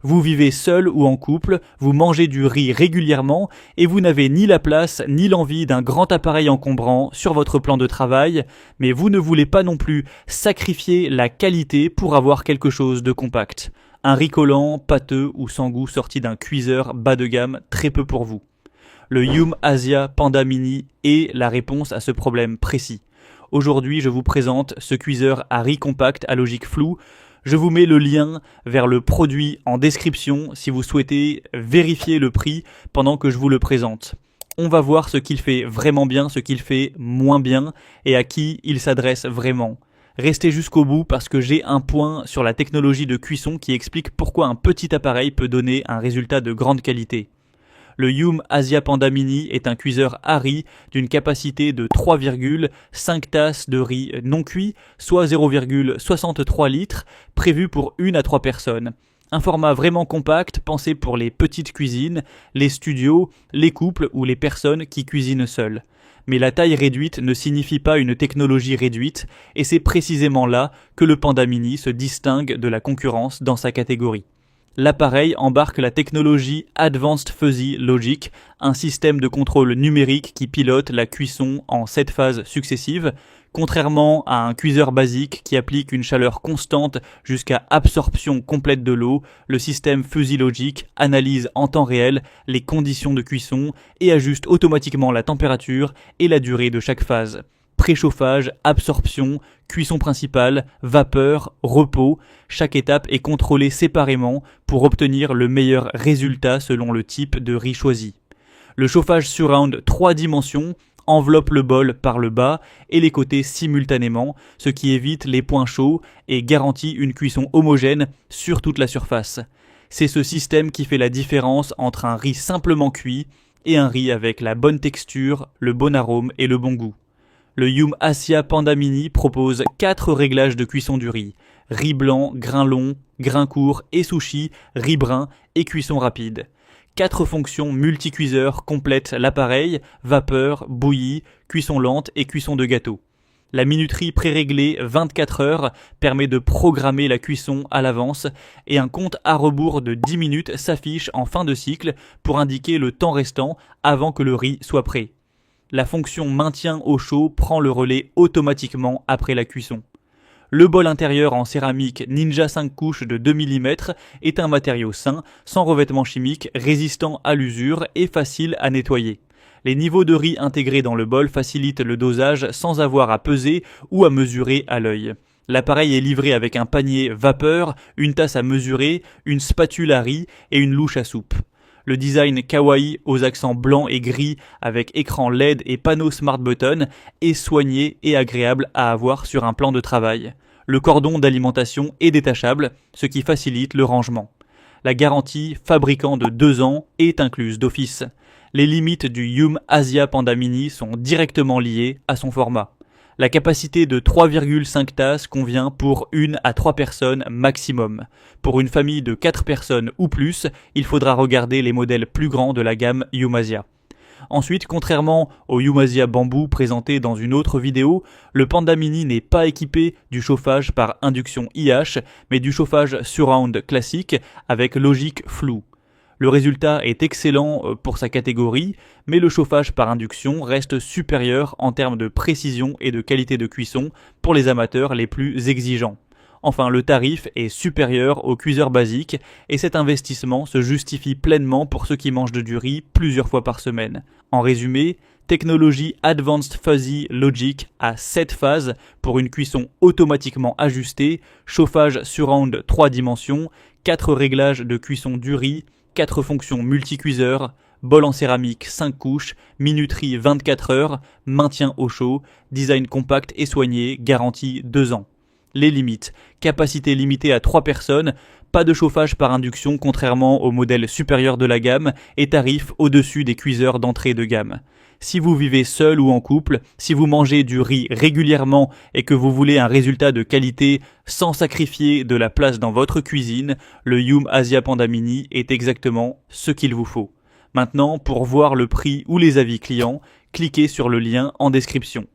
Vous vivez seul ou en couple, vous mangez du riz régulièrement et vous n'avez ni la place ni l'envie d'un grand appareil encombrant sur votre plan de travail, mais vous ne voulez pas non plus sacrifier la qualité pour avoir quelque chose de compact. Un riz collant, pâteux ou sans goût sorti d'un cuiseur bas de gamme, très peu pour vous. Le Yum Asia Panda Mini est la réponse à ce problème précis. Aujourd'hui, je vous présente ce cuiseur à riz compact à logique floue. Je vous mets le lien vers le produit en description si vous souhaitez vérifier le prix pendant que je vous le présente. On va voir ce qu'il fait vraiment bien, ce qu'il fait moins bien et à qui il s'adresse vraiment. Restez jusqu'au bout parce que j'ai un point sur la technologie de cuisson qui explique pourquoi un petit appareil peut donner un résultat de grande qualité. Le Yum Asia Panda Mini est un cuiseur à riz d'une capacité de 3,5 tasses de riz non cuit, soit 0,63 litres, prévu pour 1 à 3 personnes. Un format vraiment compact, pensé pour les petites cuisines, les studios, les couples ou les personnes qui cuisinent seules. Mais la taille réduite ne signifie pas une technologie réduite, et c'est précisément là que le Panda Mini se distingue de la concurrence dans sa catégorie. L'appareil embarque la technologie Advanced Fuzzy Logic, un système de contrôle numérique qui pilote la cuisson en 7 phases successives. Contrairement à un cuiseur basique qui applique une chaleur constante jusqu'à absorption complète de l'eau, le système Fuzzy Logic analyse en temps réel les conditions de cuisson et ajuste automatiquement la température et la durée de chaque phase. Préchauffage, absorption, cuisson principale, vapeur, repos, chaque étape est contrôlée séparément pour obtenir le meilleur résultat selon le type de riz choisi. Le chauffage surround 3 dimensions enveloppe le bol par le bas et les côtés simultanément, ce qui évite les points chauds et garantit une cuisson homogène sur toute la surface. C'est ce système qui fait la différence entre un riz simplement cuit et un riz avec la bonne texture, le bon arôme et le bon goût. Le Yum Asia Panda Mini propose 4 réglages de cuisson du riz. Riz blanc, grain long, grain court et sushi, riz brun et cuisson rapide. 4 fonctions multicuiseurs complètent l'appareil, vapeur, bouillie, cuisson lente et cuisson de gâteau. La minuterie préréglée 24 heures permet de programmer la cuisson à l'avance et un compte à rebours de 10 minutes s'affiche en fin de cycle pour indiquer le temps restant avant que le riz soit prêt. La fonction maintien au chaud prend le relais automatiquement après la cuisson. Le bol intérieur en céramique Ninja 5 couches de 2 mm est un matériau sain, sans revêtement chimique, résistant à l'usure et facile à nettoyer. Les niveaux de riz intégrés dans le bol facilitent le dosage sans avoir à peser ou à mesurer à l'œil. L'appareil est livré avec un panier vapeur, une tasse à mesurer, une spatule à riz et une louche à soupe. Le design kawaii aux accents blancs et gris avec écran LED et panneau Smart Button est soigné et agréable à avoir sur un plan de travail. Le cordon d'alimentation est détachable, ce qui facilite le rangement. La garantie fabricant de 2 ans est incluse d'office. Les limites du Yum Asia Panda Mini sont directement liées à son format. La capacité de 3,5 tasses convient pour 1 à 3 personnes maximum. Pour une famille de 4 personnes ou plus, il faudra regarder les modèles plus grands de la gamme Yum Asia. Ensuite, contrairement au Yum Asia Bamboo présenté dans une autre vidéo, le Panda Mini n'est pas équipé du chauffage par induction IH, mais du chauffage surround classique avec logique floue. Le résultat est excellent pour sa catégorie, mais le chauffage par induction reste supérieur en termes de précision et de qualité de cuisson pour les amateurs les plus exigeants. Enfin, le tarif est supérieur au cuiseur basique et cet investissement se justifie pleinement pour ceux qui mangent du riz plusieurs fois par semaine. En résumé, technologie Advanced Fuzzy Logic à 7 phases pour une cuisson automatiquement ajustée, chauffage surround 3 dimensions, 4 réglages de cuisson du riz, 4 fonctions multicuiseur, bol en céramique 5 couches, minuterie 24 heures, maintien au chaud, design compact et soigné, garantie 2 ans. Les limites, capacité limitée à 3 personnes, pas de chauffage par induction contrairement au modèle supérieur de la gamme et tarif au-dessus des cuiseurs d'entrée de gamme. Si vous vivez seul ou en couple, si vous mangez du riz régulièrement et que vous voulez un résultat de qualité sans sacrifier de la place dans votre cuisine, le Yum Asia Panda Mini est exactement ce qu'il vous faut. Maintenant, pour voir le prix ou les avis clients, cliquez sur le lien en description.